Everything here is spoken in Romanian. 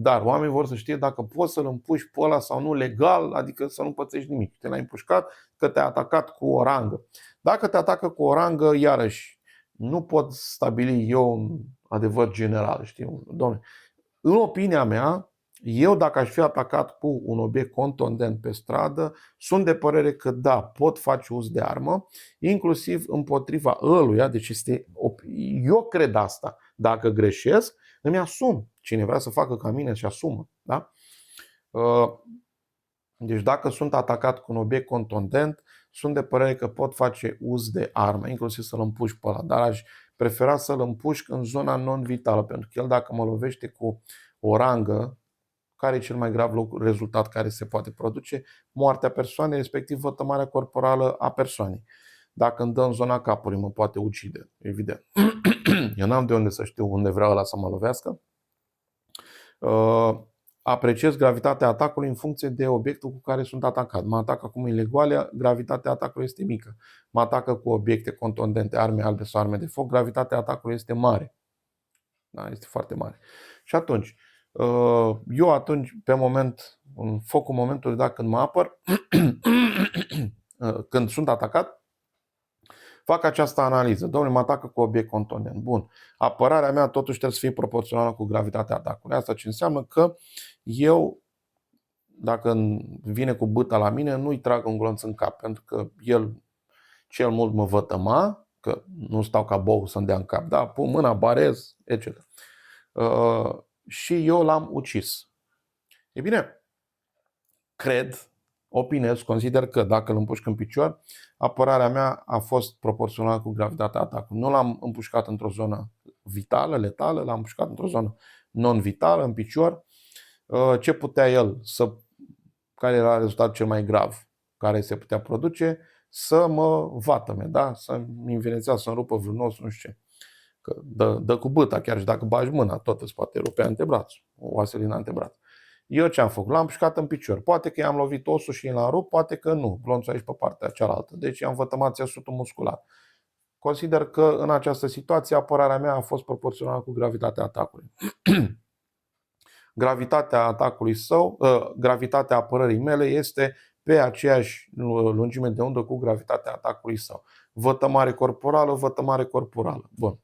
Dar oamenii vor să știe dacă poți să-l împuși pe ăla sau nu legal, adică să nu pățești nimic. Te l-ai împușcat că te-a atacat cu o rangă. Dacă te atacă cu o rangă, iarăși, nu pot stabili eu un adevăr general, știi? Dom'le, în opinia mea, eu dacă aș fi atacat cu un obiect contundent pe stradă, sunt de părere că da, pot face uz de armă, inclusiv împotriva ăluia, deci eu cred asta. Dacă greșesc, îmi asum. Cine vrea să facă ca mine, și asumă. Da? Deci dacă sunt atacat cu un obiect contundent, sunt de părere că pot face uz de armă, inclusiv să-l împușc pe ăla. Dar aș prefera să-l împușc în zona non-vitală, pentru că el dacă mă lovește cu o rangă, care e cel mai grav rezultat care se poate produce? Moartea persoanei, respectiv vătămarea corporală a persoanei. Dacă îmi dă în zona capului, mă poate ucide, evident. Eu n-am de unde să știu unde vrea ăla să mă lovească. Apreciez gravitatea atacului în funcție de obiectul cu care sunt atacat. Mă atacă acum ilegoalea, gravitatea atacului este mică. Mă atacă cu obiecte contundente, arme albe sau arme de foc, gravitatea atacului este mare. Da, este foarte mare. Și atunci, eu atunci, pe moment, în focul momentului, dacă când mă apăr, când sunt atacat, fac această analiză. Domnule, mă atacă cu obiect contundent. Bun. Apărarea mea totuși trebuie să fie proporțională cu gravitatea atacului. Asta ce înseamnă că eu, dacă vine cu bâta la mine, nu-i trag un glonț în cap, pentru că el cel mult mă vătăma, că nu stau ca bou să-mi dea în cap, da? Pun mâna, barez, etc. Și eu l-am ucis. E bine, cred, opinez, consider că dacă îl împușc în picior, apărarea mea a fost proporțională cu gravitatea atacului. Nu l-am împușcat într-o zonă vitală, letală, l-am împușcat într-o zonă non-vitală, în picior. Ce putea el care era rezultatul cel mai grav care se putea produce? Să mă vatăme, da? Să-mi învinețească, să-mi rupă vreun os, nu știu ce. Că dă cu bâta, chiar și dacă bagi mâna, tot îți poate rupe antebrațul, oasele din antebraț. Eu ce am făcut? L-am pușcat în picior. Poate că i-am lovit osul și l-am rupt, poate că nu. Glonțul aici pe partea cealaltă. Deci i-am vătămat țesutul muscular. Consider că în această situație apărarea mea a fost proporțională cu gravitatea atacului. Gravitatea atacului său, gravitatea apărării mele este pe aceeași lungime de undă cu gravitatea atacului său. Vătămare corporală, vătămare corporală. Bun.